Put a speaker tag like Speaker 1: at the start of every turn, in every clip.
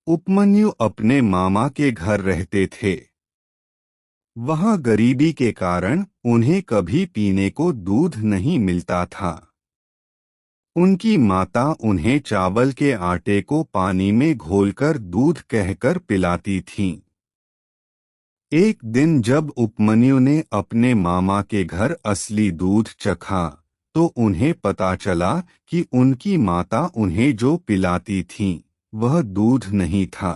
Speaker 1: उपमन्यु अपने मामा के घर रहते थे। वहां गरीबी के कारण उन्हें कभी पीने को दूध नहीं मिलता था। उनकी माता उन्हें चावल के आटे को पानी में घोलकर दूध कहकर पिलाती थीं। एक दिन जब उपमन्यु ने अपने मामा के घर असली दूध चखा, तो उन्हें पता चला कि उनकी माता उन्हें जो पिलाती थीं, वह दूध नहीं था।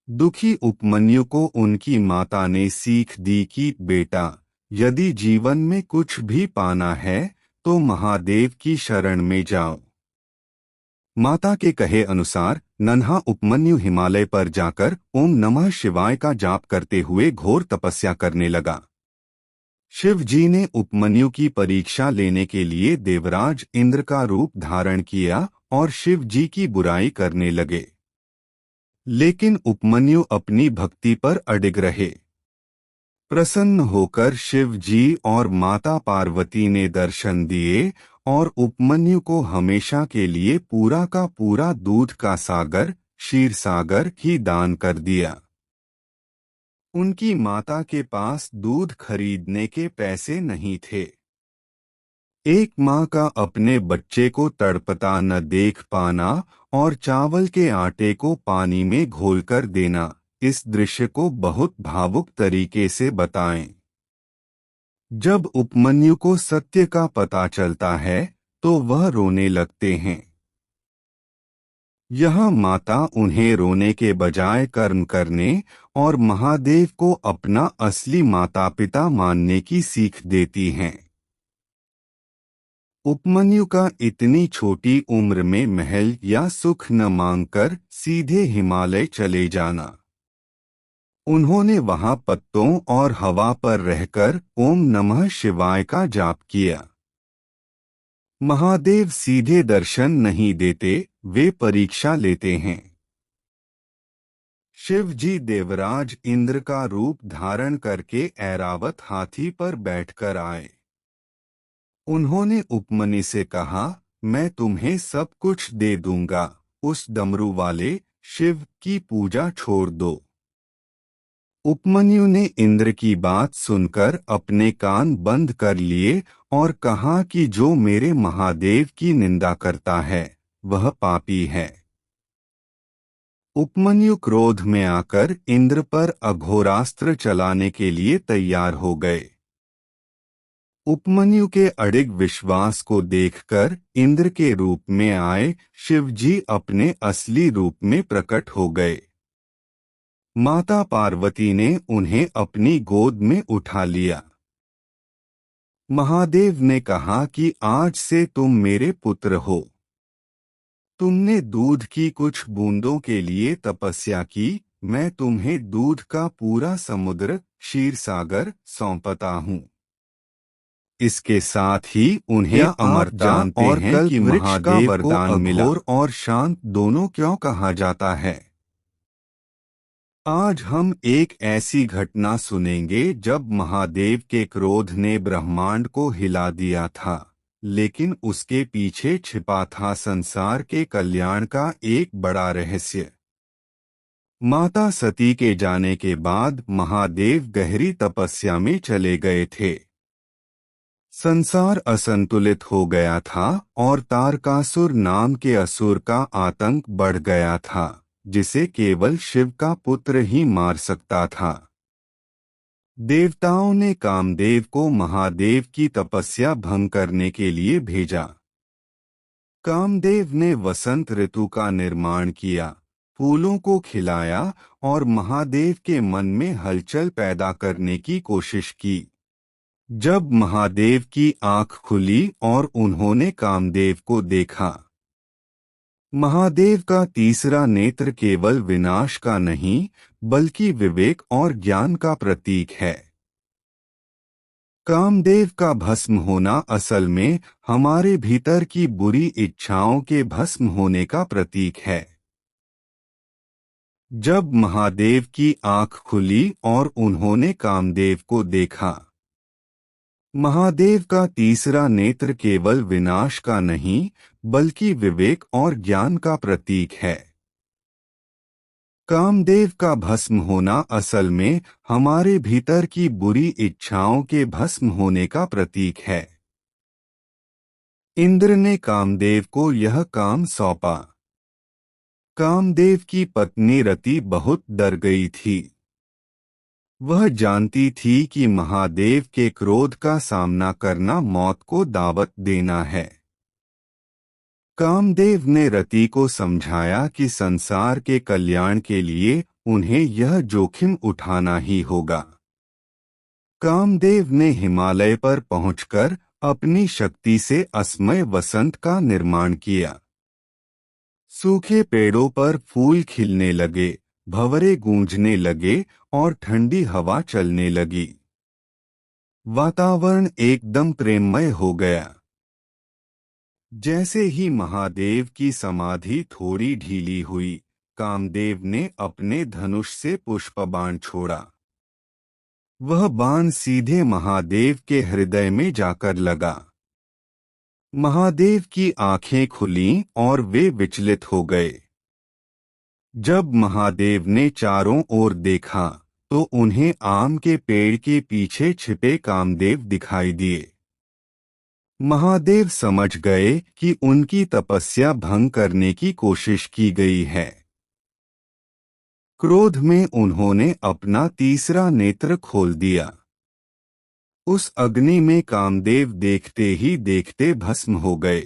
Speaker 1: दुखी उपमन्यु को उनकी माता ने सीख दी कि बेटा, यदि जीवन में कुछ भी पाना है तो महादेव की शरण में जाओ। माता के कहे अनुसार नन्हा उपमन्यु हिमालय पर जाकर ओम नमः शिवाय का जाप करते हुए घोर तपस्या करने लगा। शिव जी ने उपमन्यु की परीक्षा लेने के लिए देवराज इंद्र का रूप धारण किया और शिव जी की बुराई करने लगे। लेकिन उपमन्यु अपनी भक्ति पर अडिग रहे। प्रसन्न होकर शिव जी और माता पार्वती ने दर्शन दिए और उपमन्यु को हमेशा के लिए पूरा का पूरा दूध का सागर, क्षीर सागर ही दान कर दिया। उनकी माता के पास दूध खरीदने के पैसे नहीं थे। एक माँ का अपने बच्चे को तड़पता न देख पाना और चावल के आटे को पानी में घोलकर देना, इस दृश्य को बहुत भावुक तरीके से बताएं। जब उपमन्यु को सत्य का पता चलता है तो वह रोने लगते हैं। यह माता उन्हें रोने के बजाय कर्म करने और महादेव को अपना असली माता पिता मानने की सीख देती हैं। उपमन्यु का इतनी छोटी उम्र में महल या सुख न मांगकर सीधे हिमालय चले जाना। उन्होंने वहां पत्तों और हवा पर रहकर ओम नमः शिवाय का जाप किया। महादेव सीधे दर्शन नहीं देते, वे परीक्षा लेते हैं। शिव जी देवराज इंद्र का रूप धारण करके ऐरावत हाथी पर बैठकर आए। उन्होंने उपमन्यु से कहा, मैं तुम्हें सब कुछ दे दूंगा, उस डमरू वाले शिव की पूजा छोड़ दो। उपमन्यु ने इंद्र की बात सुनकर अपने कान बंद कर लिए और कहा कि जो मेरे महादेव की निंदा करता है वह पापी है। उपमन्यु क्रोध में आकर इंद्र पर अघोरास्त्र चलाने के लिए तैयार हो गए। उपमन्यु के अडिग विश्वास को देखकर इंद्र के रूप में आए शिव जी अपने असली रूप में प्रकट हो गए। माता पार्वती ने उन्हें अपनी गोद में उठा लिया। महादेव ने कहा कि आज से तुम मेरे पुत्र हो। तुमने दूध की कुछ बूंदों के लिए तपस्या की, मैं तुम्हें दूध का पूरा समुद्र, क्षीर सागर सौंपता हूँ। इसके साथ ही उन्हें अमरता जानते और हैं कि महादेव को अघोर और शांत दोनों क्यों कहा जाता है। आज हम एक ऐसी घटना सुनेंगे जब महादेव के क्रोध ने ब्रह्मांड को हिला दिया था, लेकिन उसके पीछे छिपा था संसार के कल्याण का एक बड़ा रहस्य। माता सती के जाने के बाद महादेव गहरी तपस्या में चले गए थे। संसार असंतुलित हो गया था और तारकासुर नाम के असुर का आतंक बढ़ गया था, जिसे केवल शिव का पुत्र ही मार सकता था। देवताओं ने कामदेव को महादेव की तपस्या भंग करने के लिए भेजा। कामदेव ने वसंत ऋतु का निर्माण किया, फूलों को खिलाया और महादेव के मन में हलचल पैदा करने की कोशिश की। जब महादेव की आंख खुली और उन्होंने कामदेव को देखा, महादेव का तीसरा नेत्र केवल विनाश का नहीं बल्कि विवेक और ज्ञान का प्रतीक है। कामदेव का भस्म होना असल में हमारे भीतर की बुरी इच्छाओं के भस्म होने का प्रतीक है। जब महादेव की आंख खुली और उन्होंने कामदेव को देखा, महादेव का तीसरा नेत्र केवल विनाश का नहीं बल्कि विवेक और ज्ञान का प्रतीक है। कामदेव का भस्म होना असल में हमारे भीतर की बुरी इच्छाओं के भस्म होने का प्रतीक है। इंद्र ने कामदेव को यह काम सौंपा। कामदेव की पत्नी रति बहुत डर गई थी। वह जानती थी कि महादेव के क्रोध का सामना करना मौत को दावत देना है। कामदेव ने रति को समझाया कि संसार के कल्याण के लिए उन्हें यह जोखिम उठाना ही होगा। कामदेव ने हिमालय पर पहुंचकर अपनी शक्ति से असमय वसंत का निर्माण किया। सूखे पेड़ों पर फूल खिलने लगे, भंवरे गूंजने लगे और ठंडी हवा चलने लगी। वातावरण एकदम प्रेममय हो गया। जैसे ही महादेव की समाधि थोड़ी ढीली हुई, कामदेव ने अपने धनुष से पुष्प बाण छोड़ा। वह बाण सीधे महादेव के हृदय में जाकर लगा। महादेव की आंखें खुलीं और वे विचलित हो गए। जब महादेव ने चारों ओर देखा तो उन्हें आम के पेड़ के पीछे छिपे कामदेव दिखाई दिए। महादेव समझ गए कि उनकी तपस्या भंग करने की कोशिश की गई है। क्रोध में उन्होंने अपना तीसरा नेत्र खोल दिया। उस अग्नि में कामदेव देखते ही देखते भस्म हो गए।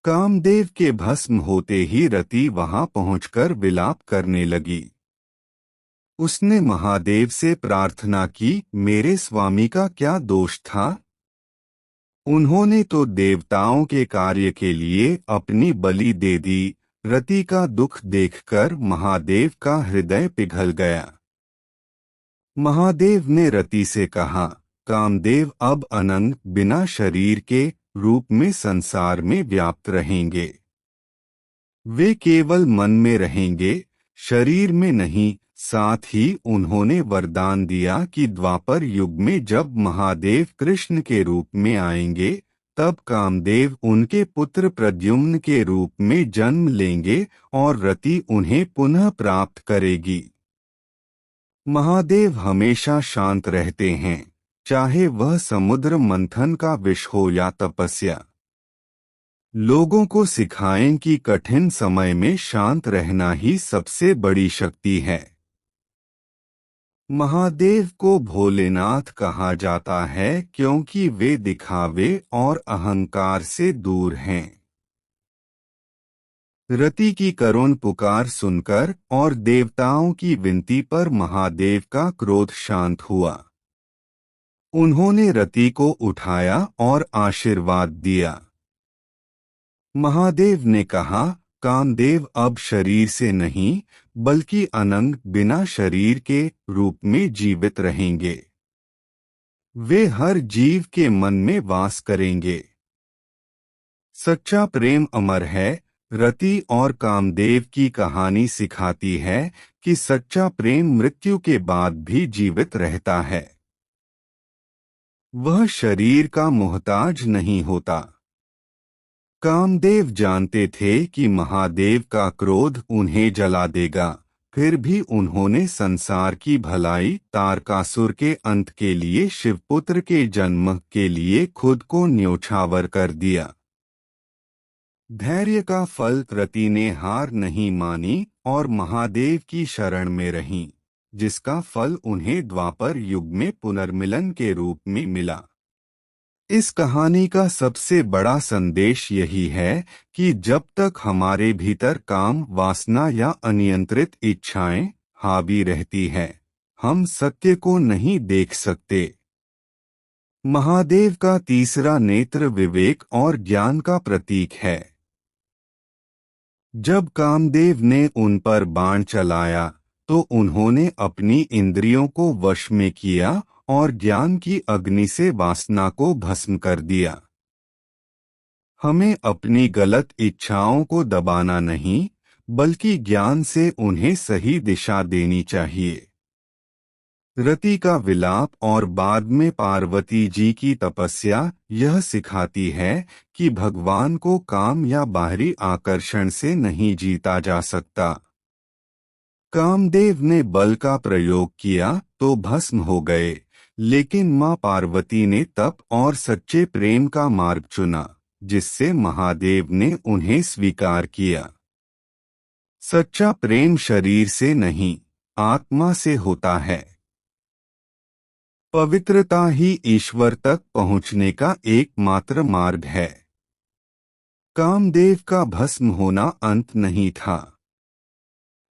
Speaker 1: कामदेव के भस्म होते ही रति वहां पहुंचकर विलाप करने लगी। उसने महादेव से प्रार्थना की, मेरे स्वामी का क्या दोष था? उन्होंने तो देवताओं के कार्य के लिए अपनी बलि दे दी। रति का दुख देखकर महादेव का हृदय पिघल गया। महादेव ने रति से कहा, कामदेव अब अनंत बिना शरीर के रूप में संसार में व्याप्त रहेंगे। वे केवल मन में रहेंगे, शरीर में नहीं। साथ ही उन्होंने वरदान दिया कि द्वापर युग में जब महादेव कृष्ण के रूप में आएंगे, तब कामदेव उनके पुत्र प्रद्युम्न के रूप में जन्म लेंगे और रति उन्हें पुनः प्राप्त करेगी। महादेव हमेशा शांत रहते हैं, चाहे वह समुद्र मंथन का विष हो या तपस्या। लोगों को सिखाएं कि कठिन समय में शांत रहना ही सबसे बड़ी शक्ति है। महादेव को भोलेनाथ कहा जाता है क्योंकि वे दिखावे और अहंकार से दूर हैं। रति की करुण पुकार सुनकर और देवताओं की विनती पर महादेव का क्रोध शांत हुआ। उन्होंने रति को उठाया और आशीर्वाद दिया। महादेव ने कहा, कामदेव अब शरीर से नहीं बल्कि अनंत बिना शरीर के रूप में जीवित रहेंगे। वे हर जीव के मन में वास करेंगे। सच्चा प्रेम अमर है। रति और कामदेव की कहानी सिखाती है कि सच्चा प्रेम मृत्यु के बाद भी जीवित रहता है। वह शरीर का मोहताज नहीं होता। कामदेव जानते थे कि महादेव का क्रोध उन्हें जला देगा, फिर भी उन्होंने संसार की भलाई, तारकासुर के अंत के लिए, शिवपुत्र के जन्म के लिए खुद को न्योछावर कर दिया। धैर्य का फल रति ने हार नहीं मानी और महादेव की शरण में रहीं, जिसका फल उन्हें द्वापर युग में पुनर्मिलन के रूप में मिला। इस कहानी का सबसे बड़ा संदेश यही है कि जब तक हमारे भीतर काम, वासना या अनियंत्रित इच्छाएं हावी रहती है, हम सत्य को नहीं देख सकते। महादेव का तीसरा नेत्र विवेक और ज्ञान का प्रतीक है। जब कामदेव ने उन पर बाण चलाया तो उन्होंने अपनी इंद्रियों को वश में किया और ज्ञान की अग्नि से वासना को भस्म कर दिया। हमें अपनी गलत इच्छाओं को दबाना नहीं, बल्कि ज्ञान से उन्हें सही दिशा देनी चाहिए। रति का विलाप और बाद में पार्वती जी की तपस्या यह सिखाती है कि भगवान को काम या बाहरी आकर्षण से नहीं जीता जा सकता। कामदेव ने बल का प्रयोग किया तो भस्म हो गए, लेकिन मां पार्वती ने तप और सच्चे प्रेम का मार्ग चुना, जिससे महादेव ने उन्हें स्वीकार किया। सच्चा प्रेम शरीर से नहीं, आत्मा से होता है। पवित्रता ही ईश्वर तक पहुंचने का एकमात्र मार्ग है। कामदेव का भस्म होना अंत नहीं था।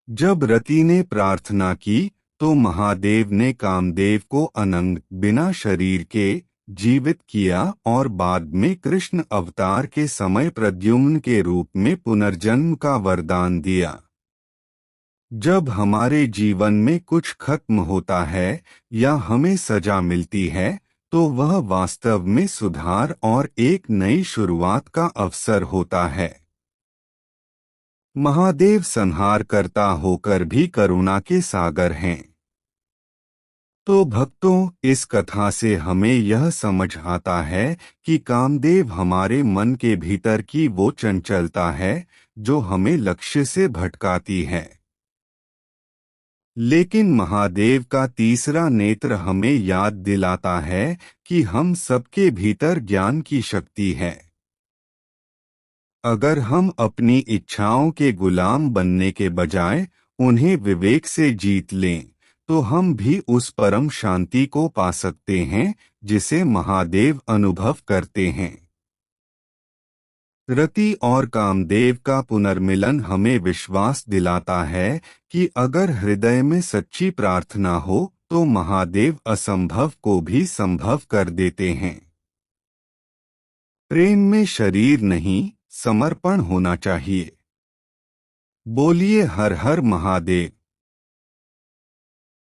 Speaker 1: जब रति ने प्रार्थना की तो महादेव ने कामदेव को अनंग बिना शरीर के जीवित किया और बाद में कृष्ण अवतार के समय प्रद्युम्न के रूप में पुनर्जन्म का वरदान दिया। जब हमारे जीवन में कुछ खत्म होता है या हमें सजा मिलती है तो वह वास्तव में सुधार और एक नई शुरुआत का अवसर होता है। महादेव संहार करता होकर भी करुणा के सागर हैं। तो भक्तों, इस कथा से हमें यह समझ आता है कि कामदेव हमारे मन के भीतर की वो चंचलता है जो हमें लक्ष्य से भटकाती है। लेकिन महादेव का तीसरा नेत्र हमें याद दिलाता है कि हम सबके भीतर ज्ञान की शक्ति है। अगर हम अपनी इच्छाओं के गुलाम बनने के बजाय उन्हें विवेक से जीत लें, तो हम भी उस परम शांति को पा सकते हैं जिसे महादेव अनुभव करते हैं। रति और कामदेव का पुनर्मिलन हमें विश्वास दिलाता है कि अगर हृदय में सच्ची प्रार्थना हो तो महादेव असंभव को भी संभव कर देते हैं। प्रेम में शरीर नहीं, समर्पण होना चाहिए। बोलिए हर हर महादेव।